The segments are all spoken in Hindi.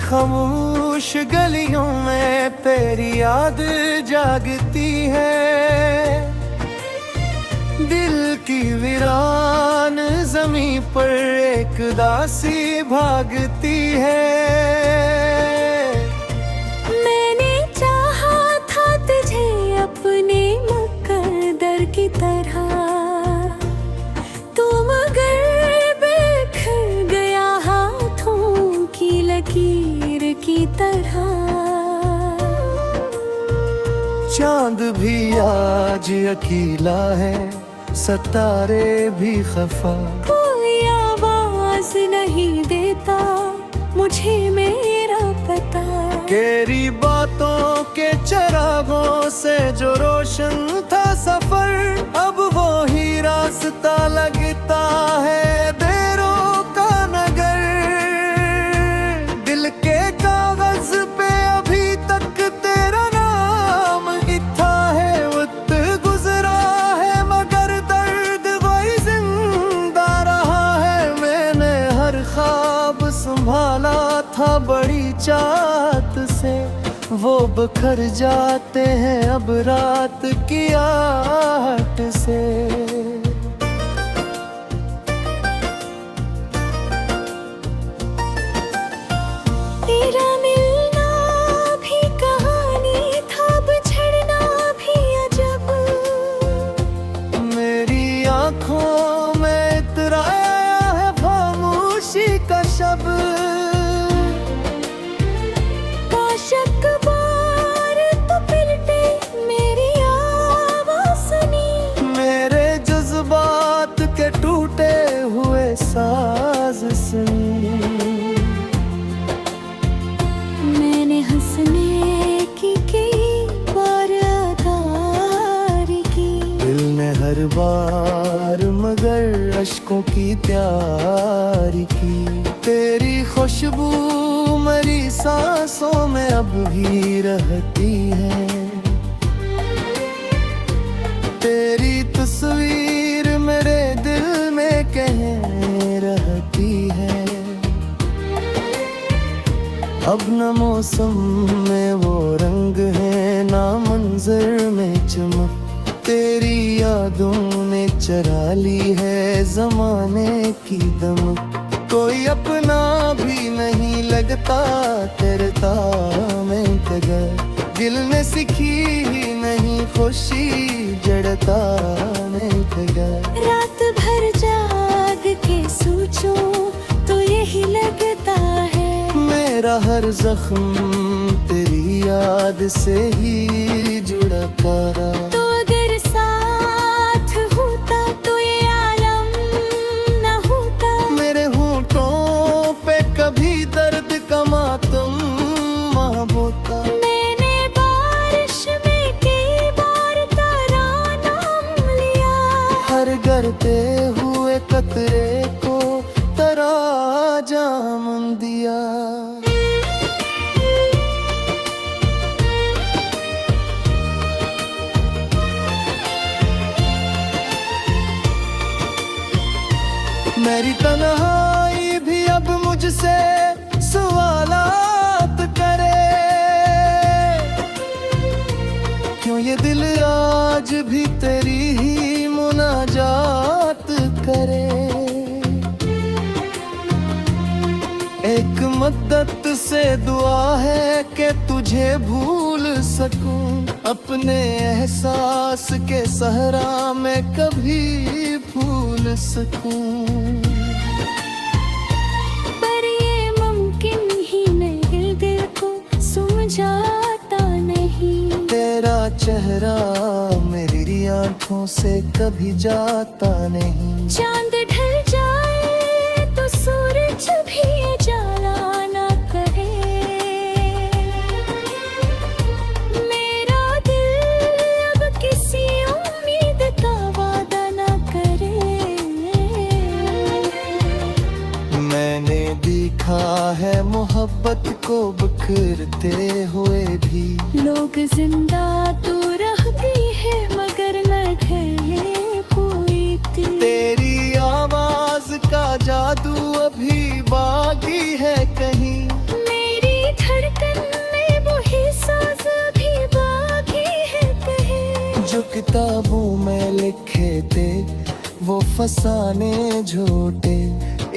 खामोश गलियों में तेरी याद जागती है। दिल की वीरान ज़मीं पर एक दासी भागती है। मैंने चाहा था तुझे अपने मुकद्दर की तरह, तू मगर बिखर गया हाथों की लकीर की तरह। चांद भी आज अकेला है, सितारे भी खफा। कोई आवाज नहीं देता मुझे मेरा पता। तेरी बातों के चिरागों से जो रोशन था सफर, अब वो ही रास्ता लगता है देरों का नगर। दिल के कागज पे अभी तक तेरा नाम लिखा है। वक्त गुजरा है मगर दर्द वही जिंदा रहा है। मैंने हर ख्वाब संभाला था बड़ी चाहत से, वो बखर जाते हैं अब रात की आहट से। तेरा मिलना भी कहानी था, बिछड़ना भी अजब। मेरी आंखों में इतराया है खामोशी का शब्द। काशक बार तो पिलटे मेरी आवाज़ सुनी। मेरे जज्बात के टूटे हुए साज सुनी। मैंने हंसने की कई बार अदारी की। दिल ने हर बार मगर अश्कों की तैयारी की। तेरी खुशबू मेरी सांसों में अब भी रहती है। तेरी तस्वीर मेरे दिल में कहीं रहती है। अब न मौसम में वो रंग है ना मंजर में चमक। तेरी यादों ने चरा ली है जमाने की दमक। कोई अपना भी नहीं लगता तेरे तामे तगर। दिल ने सीखी ही नहीं खुशी जड़ता नहीं तगर। रात भर जाग के सोचूं तो यही लगता है, मेरा हर जख्म तेरी याद से ही जुड़ा पारा। तो अगर साथ होता तो ये आलम न होता। मेरे होठों पे कभी दर्द का मातम महबूता। मैंने बारिश में कई बार तेरा नाम लिया। हर गिरते हुए कतरे को तेरा जाम दिया। मेरी तन्हाई भी अब मुझसे सवालात करे। क्यों ये दिल आज भी तेरी ही मुनाजात करे। एक मद्दत से दुआ है कि तुझे भूल सकूं। अपने एहसास के सहरा में कभी भूल सकूं। पर ये मुमकिन ही नहीं, दिल को समझाता नहीं। तेरा चेहरा मेरी आंखों से कभी जाता नहीं। चांद ढल जाए तो सूरज भी उजाला न करे। मेरा दिल अब किसी उम्मीद का वादा न करे। मैंने देखा है मोहब्बत को बिखरते हुए भी। लोग जिंदा तो रहती है मगर न ढले कोई दिल। तेरी आवाज का जादू अभी बाकी है कहीं। मेरी बाहों में लिखे थे वो फसाने झूठे।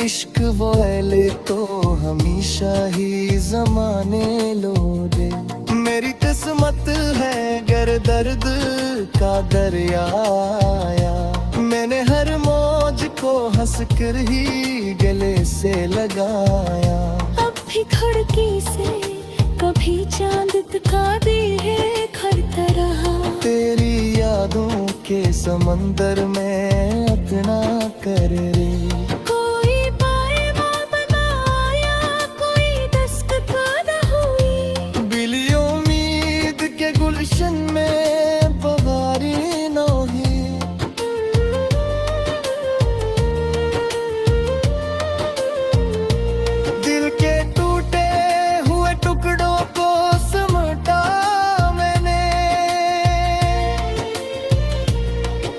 इश्क वो है ले तो हमेशा ही ज़माने लौटे। मेरी किस्मत है गर दर्द का दरिया आया। मैंने हर मौज को हंस कर ही गले से लगाया। अब भी खिड़की से कभी चांद दिखाती है खड़ता रहा। तेरी यादों के समंदर में अपना कर रे। कोई पायवा बनाया, कोई दस्तक पैदा हुई। बिली उम्मीद के गुलशन में बहारी न हुई। दिल के टूटे हुए टुकड़ों को समेटा मैंने।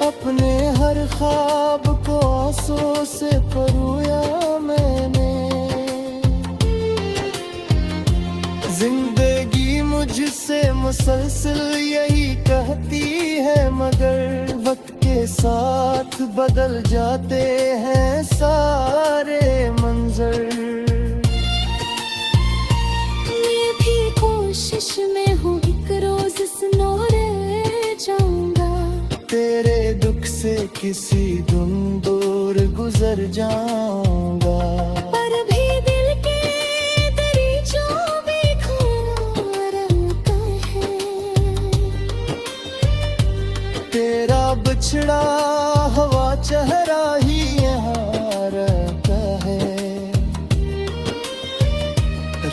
अपने हर ख्वाब को आंसू से परोया मैंने। जिंदगी मुझसे मुसलसल यही कहती है, मगर वक्त के साथ बदल जाते हैं सारे मंजर। मैं भी कोशिश में हूँ एक रोज सुनहरे जाऊंगा। तेरे दुख से किसी दिन दूर गुजर जाऊंगा। पर भी दिल के दरीचों में खोया रहता है। तेरा बिछड़ा हवा चेहरा ही यहाँ रहता है।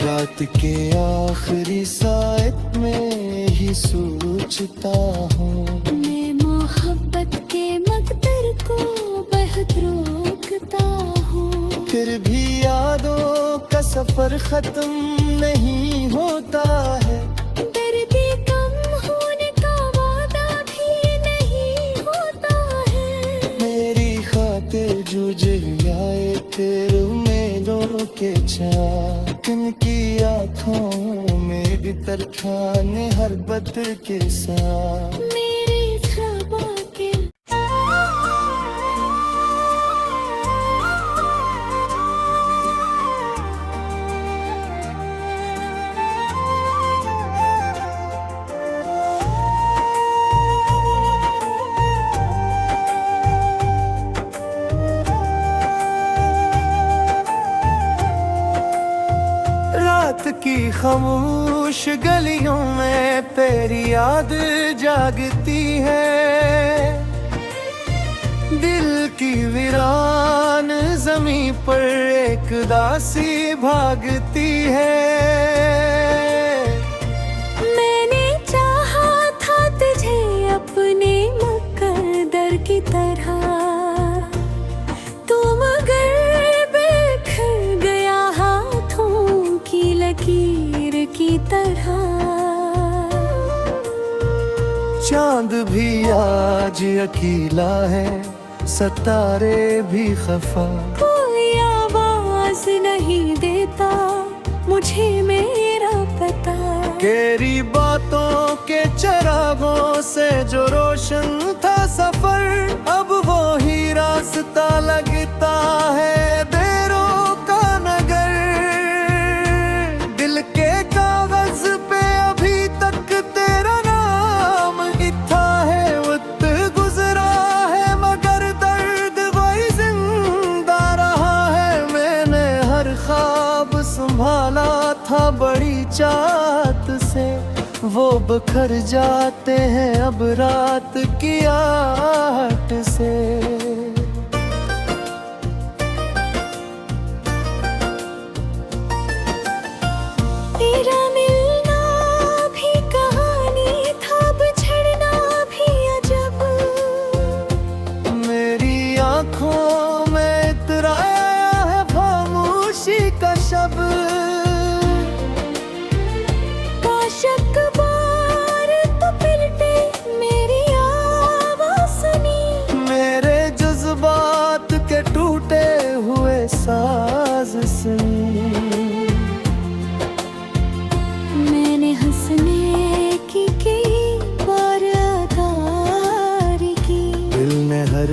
रात के आखिरी साथ में ही सोचता हूँ। मैं मोहब्बत के मकदर को बहुत रोकता हूँ। फिर भी यादों का सफर खत्म नहीं होता है। दर्द कम होने का वादा भी नहीं होता है। मेरी खातिर जूझ आए फिर उम्मीदों के चाक। इनकी आँखों में भी तरखाने हर बद के साथ। मेरे ख्वाबों के रात की खामोश गलियों में तेरी याद जागती है। दिल की वीरान जमीन पर एक दासी भागती है। मैंने चाहा था तुझे अपने मुकद्दर की तरह, तू मगर बिखर गया हाथों की लकीर की तरह। चांद भी आज अकेला है, सितारे भी खफा। कोई आवाज नहीं देता मुझे मेरा पता। तेरी बातों के चिरागों से जो रोशन था सफर, अब वो ही रास्ता लगता है देरों का नगर। दिल के कागज पे अभी तक तेरा नाम लिखा है। वक्त गुजरा है मगर दर्द वही जिंदा रहा है। मैंने हर ख्वाब संभाला था बड़ी चाहत से, वो बिखर जाते हैं अब रात की आहट से। तेरा मिलना भी कहानी था, बिछड़ना भी अजब। मेरी आंखों में इतराया है खामोशी का शब्द। काशक बार तो पिलटे मेरी आवाज़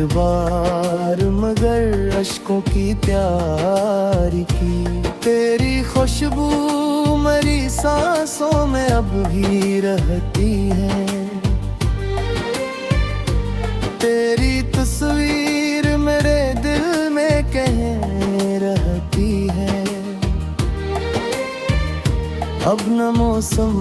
बार मगर अश्कों की तैयारी की। तेरी खुशबू मेरी सांसों में अब भी रहती है, तेरी तस्वीर मेरे दिल में कहीं रहती है। अब न मौसम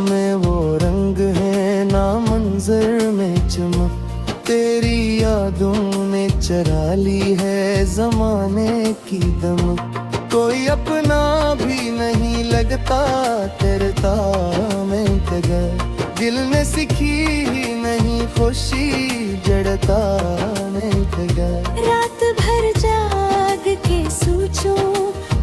में वो रंग है ना मंजर में चमक, तेरी यादों ने चरा ली है जमाने की दमक। कोई अपना भी नहीं लगता तेरे तामे तगर, दिल ने सीखी ही नहीं खुशी जड़ता नहीं तगर। रात भर जाग के सोचूं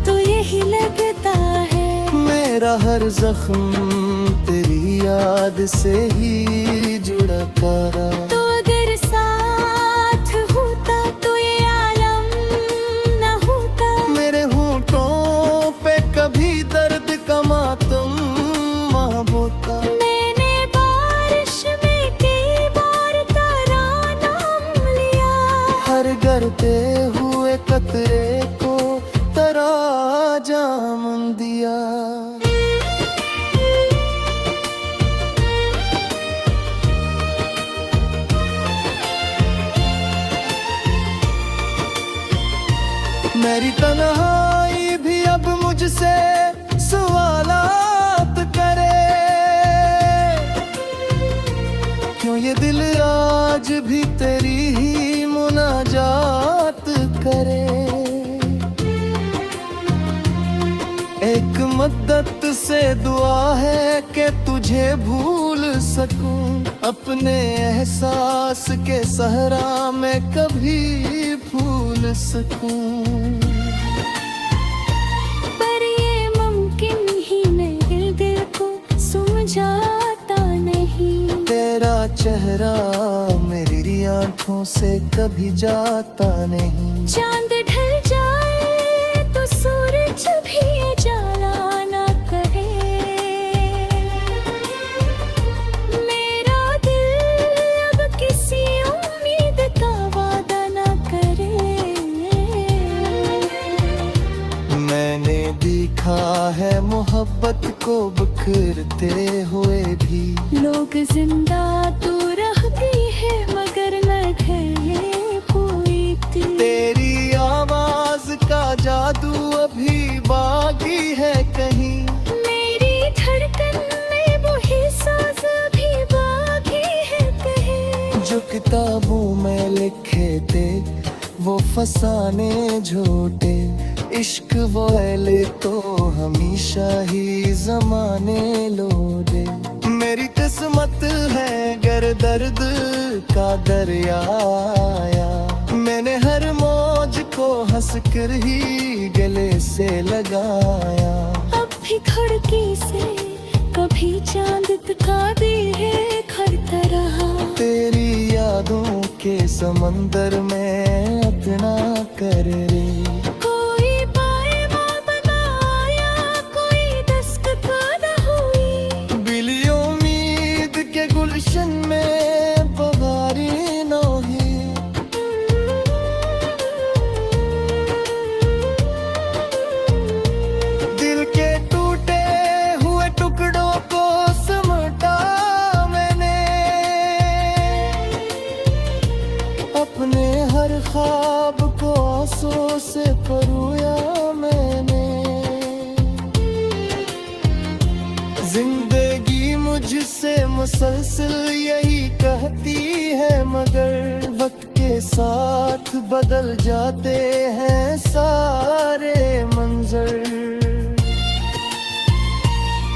तो यही लगता है, मेरा हर जख्म तेरी याद से ही जुड़ा था। तो अगर साथ होता तो ये आलम न होता। मेरे होठों पे कभी दर्द का मातम होता। मैंने बारिश में कई बार तेरा नाम लिया, हर गिरते हुए कतरे को तेरा जाम दिया। मेरी तन्हाई भी अब मुझसे सवालात करे, क्यों ये दिल आज भी तेरी ही मुनाजात करे। एक मद्दत से दुआ है कि तुझे भूल सकूं, अपने एहसास के सहरा में कभी भूल सकूं। पर ये मुमकिन ही नहीं, दिल को समझाता नहीं। तेरा चेहरा मेरी आंखों से कभी जाता नहीं। चांद ढल जाए तो सूरज भी उजाला न करे, मेरा दिल अब किसी उम्मीद का वादा न करे। मैंने देखा है मोहब्बत को बिखरते हुए भी, लोग जिंदा तो रहती है मगर न ढले कोई दिल। तेरी आवाज का जादू अभी बाकी है कहीं, मेरी धड़कन में वही साज अभी बाकी है कहीं। जो किताबों में लिखे थे वो फसाने झूठे, इश्क वो ले तो हमेशा ही जमाने लौटे। मेरी किस्मत है गर दर्द का दरिया आया, मैंने हर मौज को हंस कर ही गले से लगाया। अब भी खिड़की से कभी चांद दिखा दे है खड़ता रहा, तेरी यादों के समंदर में अपना कर रे। कोई पायवा बनाया कोई दस्तक न हुई, बिली उम्मीद के गुलशन में बहारी न हुई। दिल के टूटे हुए टुकड़ों को समेटा मैंने, अपने हर ख्वाब को आंसू से परोया मैंने। जिंदगी मुझसे मुसलसल यही कहती है मगर वक्त के साथ बदल जाते हैं सारे मंजर।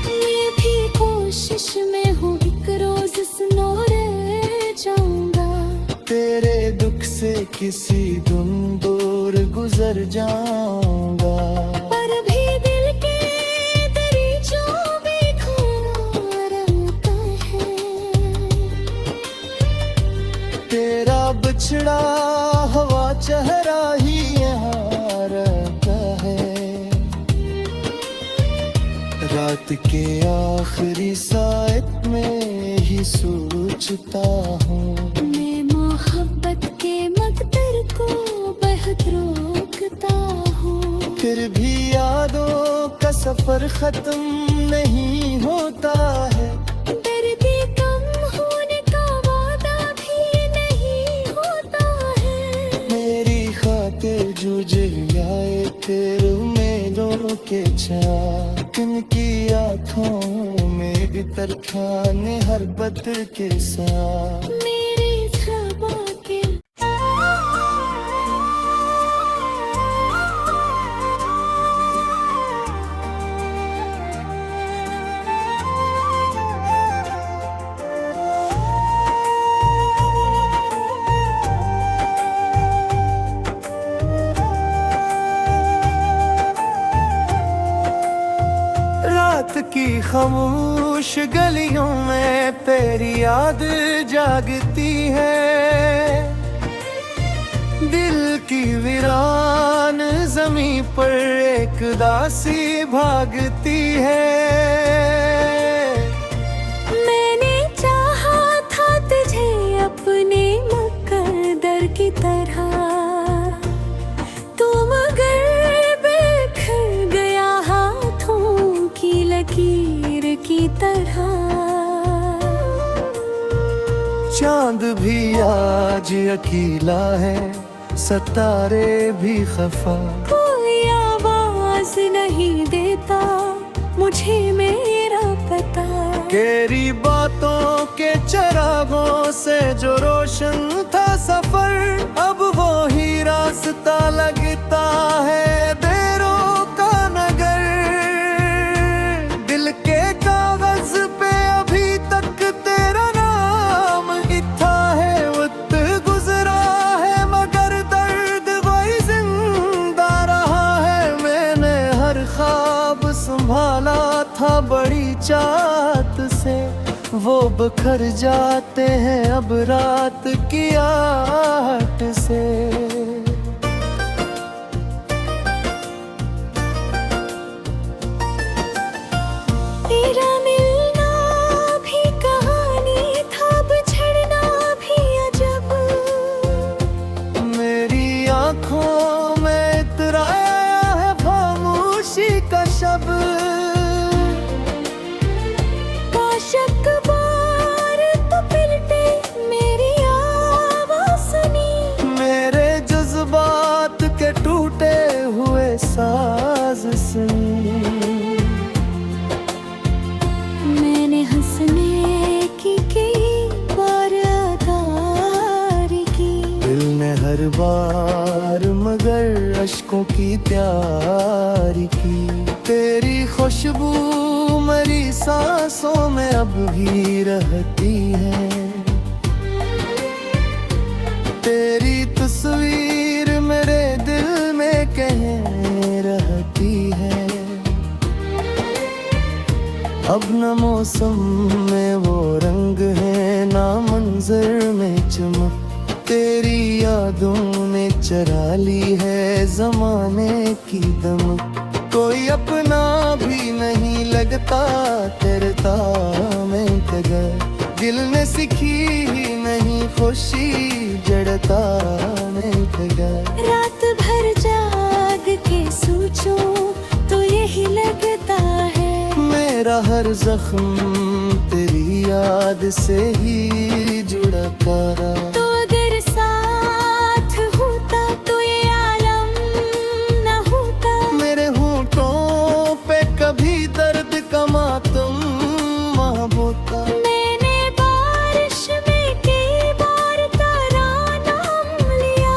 मैं भी कोशिश में हूँ एक रोज सुनोरे जाऊंगा, तेरे दुख से किसी दिन दूर गुजर जाऊंगा। पर भी दिल के दरीचों में खोना रहता है, तेरा बिछड़ा हुआ चेहरा ही यहाँ रहता है। रात के आखिरी साथ में ही सोचता हूँ, मैं मोहब्बत के मत सफर खत्म नहीं होता है। दर्द कम होने का वादा भी नहीं होता है। मेरी खातिर जूझ आए फिर उम्मीदों के चाक, इनकी आँखों में भी तरखाने हर बद के साथ। मेरे ज़बा के रात की खामोश गलियों में तेरी याद जागती है। दिल की वीरान जमीन पर एक दासी भागती है। मैंने चाहा था तुझे अपने मुकद्दर की तरह, तू मगर बिखर गया हाथों की लकीर की तरह। चांद भी आज अकेला है, सितारे भी खफा। कोई आवाज नहीं देता मुझे मेरा पता। तेरी बातों के चिरागों से जो रोशन था सफर, अब वो ही रास्ता लगता है देरों का नगर। दिल के कागज पे अभी तक तेरा नाम लिखा है। वक्त गुजरा है मगर दर्द वही जिंदा रहा है। मैंने हर ख्वाब संभाला था बड़ी चाहत से, वो बखर जाते हैं अब रात की आहट से। तेरा मिलना भी कहानी था, बिछड़ना भी अजब। मेरी आंखों में इतराया है खामोशी का शब्द। काशक बार तो पिलटे मेरी आवाज़ सुनी। मेरे जज्बात के टूटे हुए साज सुनी। मैंने हंसने की कई बार अदारी की। दिल ने हर बार मगर अश्कों की तैयारी की। तेरी खुशबू मेरी सांसों में अब भी रहती है। तेरी तस्वीर मेरे दिल में कहीं रहती है। अब न मौसम में वो रंग है ना मंजर में चमक। तेरी यादों ने चरा ली है जमाने की दमक। कोई अपना भी नहीं लगता तेरे तामे कगर। दिल ने सीखी ही नहीं खुशी जड़ता नहीं कगर। रात भर जाग के सोचूं तो यही लगता है, मेरा हर जख्म तेरी याद से ही जुड़ा तारा। तो अगर साथ होता तो ये आलम न होता। मेरे होठों पे कभी दर्द का मातम महबूता। मैंने बारिश में कई बार तेरा नाम लिया।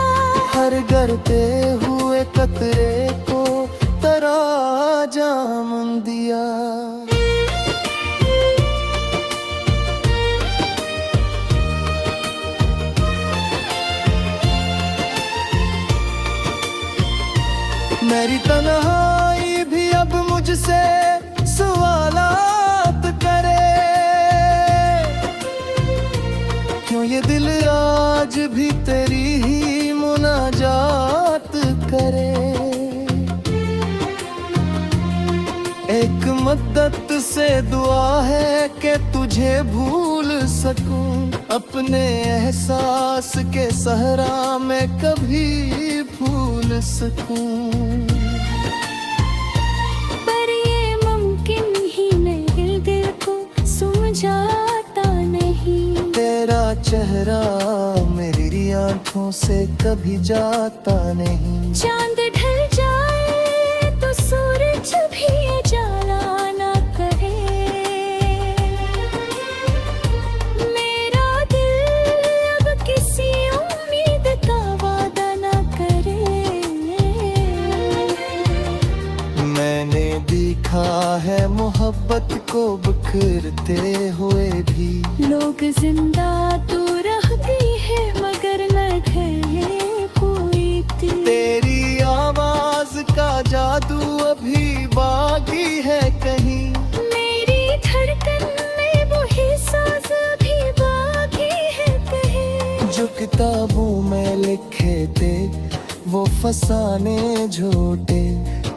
हर गरते हुए कतरे को तेरा जाम दिया। मेरी तन्हाई भी अब मुझसे सवालात करे। क्यों ये दिल आज भी तेरी ही मुनाजात करे। एक मद्दत से दुआ है कि तुझे भूल सकूं। अपने एहसास के सहरा में कभी भूल सकूं। पर ये चेहरा मेरी आंखों से कभी जाता नहीं। चांद ढल जाए तो सूरज भी उजाला ना करे। मेरा दिल अब किसी उम्मीद का वादा ना करे। मैंने देखा है मोहब्बत को बिखरते हुए भी। लोग जिंदा तो रहती है मगर न ढले कोई दिल। तेरी आवाज का जादू अभी बाकी है कहीं। मेरी धड़कन में वही साज अभी बाकी है कहीं। जो किताबों में लिखे थे वो फसाने झूठे।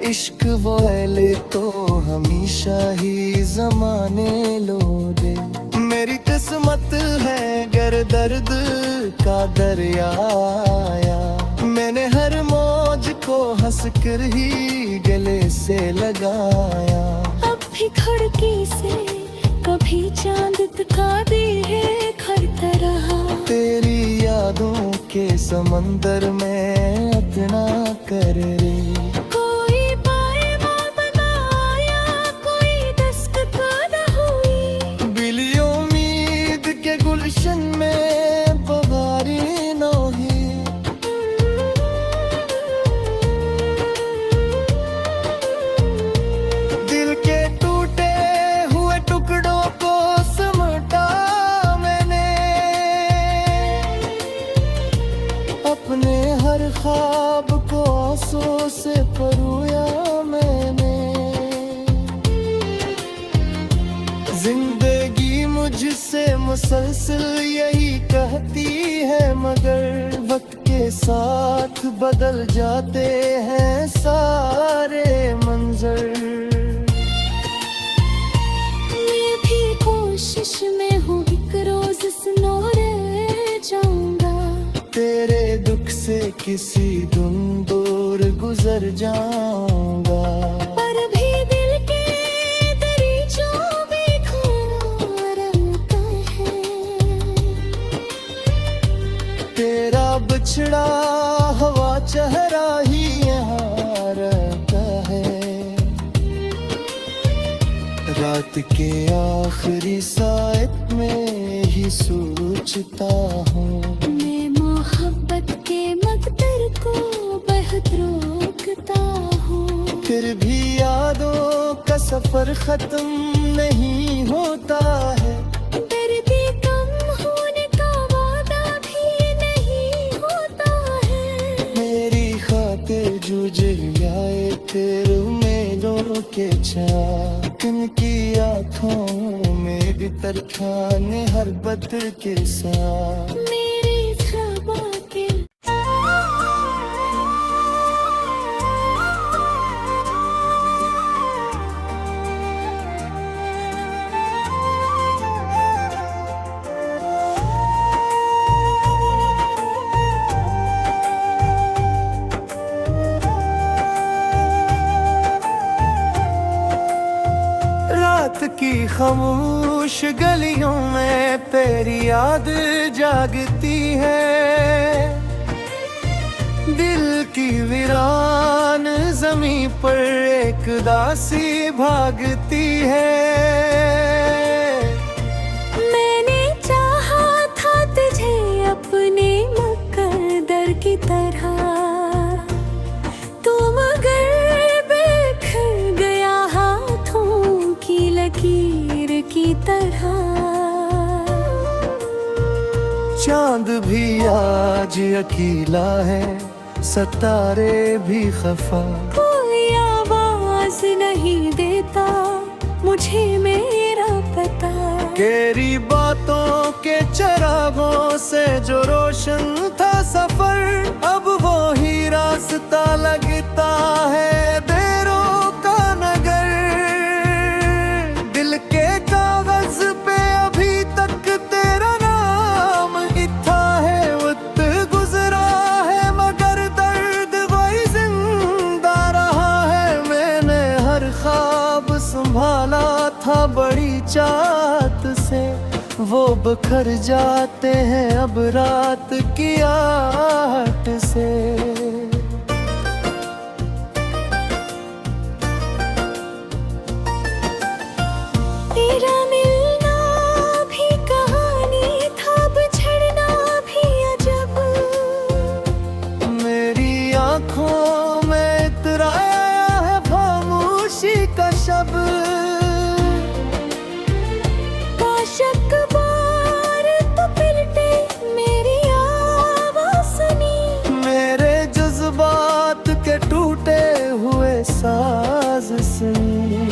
इश्क वो ले तो हमेशा ही जमाने लोगे। मेरी किस्मत है गर दर्द का दरिया आया। मैंने हर मौज को हंस कर ही गले से लगाया। अब भी खिड़की से कभी चांद दिखाती है खड़ता रहा। तेरी यादों के समंदर में अपना कर रे। कोई पायमा बनाया कोई दस्तक हुई। बिली उम्मीद के गुलशन में बहारी नौही। दिल के टूटे हुए टुकड़ों को समेटा मैंने। अपने हर ख्वाब को आंसू से परोया मैंने। जिंदगी मुझसे मुसलसल यही कहती है मगर वक्त के साथ बदल जाते हैं सारे मंजर। मैं भी कोशिश में हूँ एक रोज सुनो रह जाऊंगा। तेरे दुख से किसी दिन दूर गुजर जाऊंगा। पर भी दिल के दरीचों में खोना रहता है। तेरा बिछड़ा हवा चेहरा ही यहाँ रहता है। रात के आखिरी साथ में ही सोचता हूँ। मैं मोहब्बत के मकदर को बहुत रोकता हूँ। फिर भी यादों का सफर खत्म नहीं होता है। दर्द कम होने का वादा भी नहीं होता है। मेरी खातिर जूझ आए फिर उम्मीदों के चाक। उनकी आँखों में भी तरखाने हर बद के साथ। मेरे ख्वाबों के रात की खामोश गलियों में तेरी याद जागती है। दिल की वीरान जमीन पर एक दासी भागती है। मैंने चाहा था तुझे अपने मुकद्दर की तरह। तू मगर बिखर गया हाथों की लकीर की तरह। चांद भी आज अकेला है सितारे भी खफा। कोई आवाज नहीं देता मुझे मेरा पता। तेरी बातों के चरागों से जो रोशन था सफर अब वो ही रास्ता लगता है देरों का नगर। दिल के कागज पे अभी तक तेरा नाम लिखा है। वक्त गुजरा है मगर दर्द वही जिंदा रहा है। मैंने हर ख्वाब संभाला था बड़ी चाहत से वो बखर जाते हैं अब रात की आहट से। तेरा मिलना भी कहानी था, बिछड़ना भी अजब। मेरी आंखों में इतराया है खामोशी का शब्द। काशक बार तो पिलटे मेरी आवाज़ सुनी। मेरे जज्बात के टूटे हुए साज सुनी।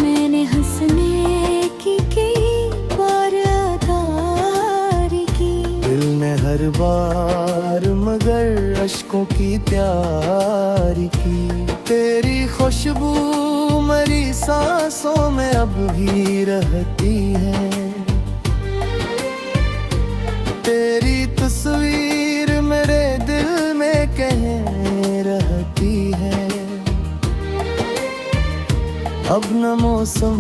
मैंने हंसने की कई बार अदारी की। दिल ने हर बार मगर अश्कों की तैयारी की। तेरी खुशबू मेरी सांसों में अब भी रहती है। तेरी तस्वीर मेरे दिल में कहीं रहती है। अब न मौसम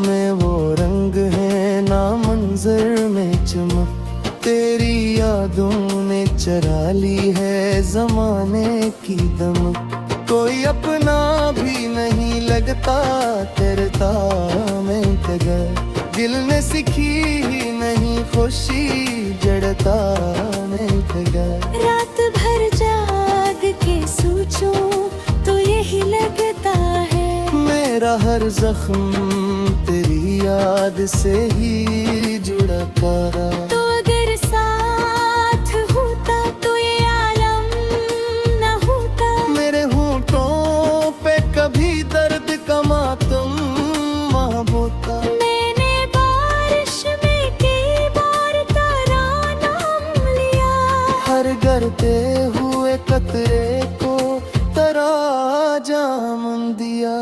में वो रंग है ना मंजर में चमक। तेरी यादों ने चरा ली है जमाने की दमक। कोई अपना भी नहीं लगता तेरे तामे तगर। दिल ने सीखी ही नहीं खुशी जड़ता नहीं तगर। रात भर जाग के सोचूं तो यही लगता है। मेरा हर जख्म तेरी याद से ही जुड़ा पारा। तो अगर साथ होता तो ये आलम न होता। मेरे होठों पे कभी दर्द का मातम वहाँ होता। मैंने बारिश में कई बार तेरा नाम लिया। हर गरते हुए कतरे को तेरा जाम दिया।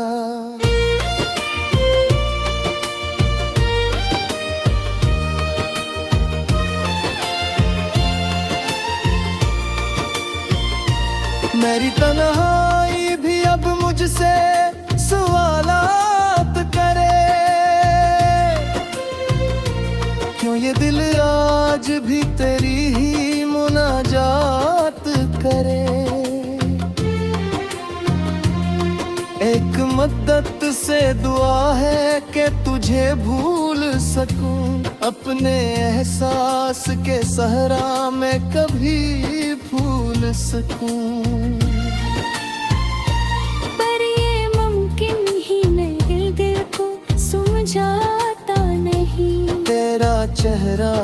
मेरी तन्हाई भी अब मुझसे सवालात करे। क्यों ये दिल आज भी तेरी ही मुनाजात करे। एक मद्दत से दुआ है कि तुझे भूल सकूं। अपने एहसास के सहरा में कभी भूल सकूं। पर ये मुमकिन ही नहीं, दिल को समझाता नहीं। तेरा चेहरा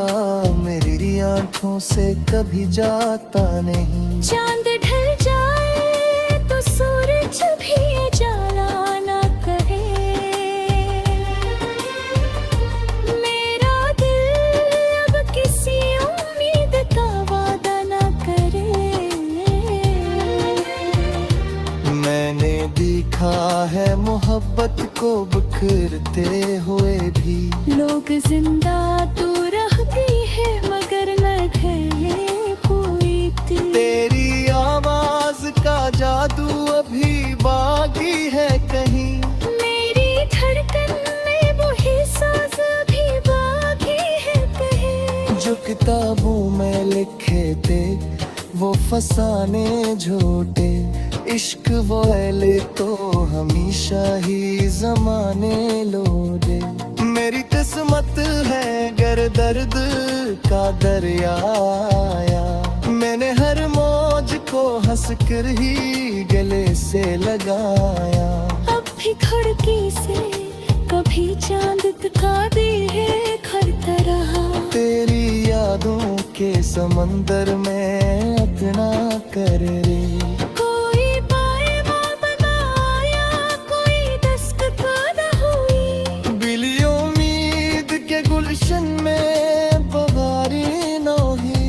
मेरी आंखों से कभी जाता नहीं। चांद ढल जाए तो सूरज भी उजाला न करे। मेरा दिल अब किसी उम्मीद का वादा न करे। मैंने देखा है मोहब्बत को बिखरते हुए भी। लोग जिंदा तो रहती है मगर न ढले कोई दिल। तेरी आवाज का जादू अभी बाकी है कहीं। मेरी धड़कन में वही साज अभी बाकी है कहीं। जो किताबों में लिखे थे वो फसाने झूठे। इश्क वो ले तो हमेशा ही जमाने लौटे। मेरी किस्मत है गर दर्द का दरिया आया। मैंने हर मौज को हंस कर ही गले से लगाया। अब भी खिड़की से कभी चांद दिखा दे है खड़ता रहा। तेरी यादों के समंदर में अपना कर रे। कोई पायवा बनाया, कोई दस्तक हुई। बिली उम्मीद के गुलशन में बहारी न हुई।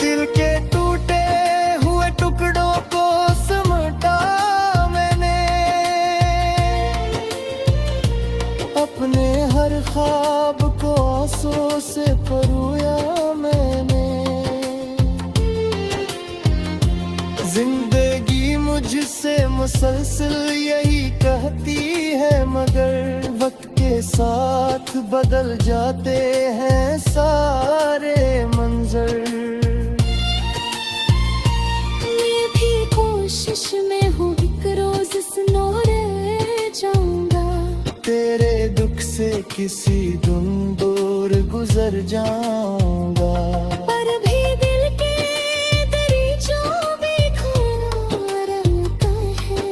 दिल के टूटे हुए टुकड़ों को समेटा मैंने। अपने हर ख्वाब को आंसू से परोया मैंने। जिंदगी मुझ तुझसे मुसलसल यही कहती है, मगर वक्त के साथ बदल जाते हैं सारे मंजर। मैं भी कोशिश में हूँ, एक रोज सुनो रह जाऊंगा। तेरे दुख से किसी दिन दूर गुजर जाऊंगा। पर भी दिल के दरीचों में खोया रहता है।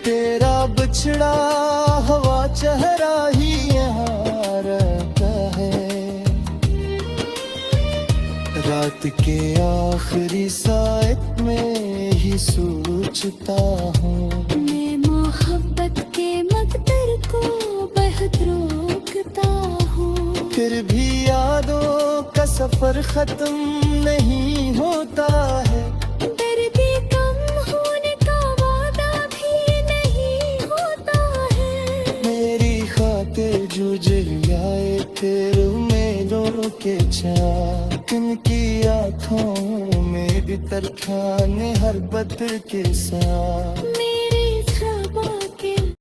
तेरा बिछड़ा हवा चेहरा ही यहाँ रहता है। रात के आखिरी सायत में ही सोचता हूँ, मैं मोहब्बत के मकदर को बहुत रोकता हूँ। फिर भी यादों का सफर खत्म नहीं होता है। दर्द कम होने का वादा भी नहीं होता है। मेरी खातिर जो जलाए फिर उम्मीदों के चाक, इनकी आँखों में भी तरखाने हर बदर के साथ।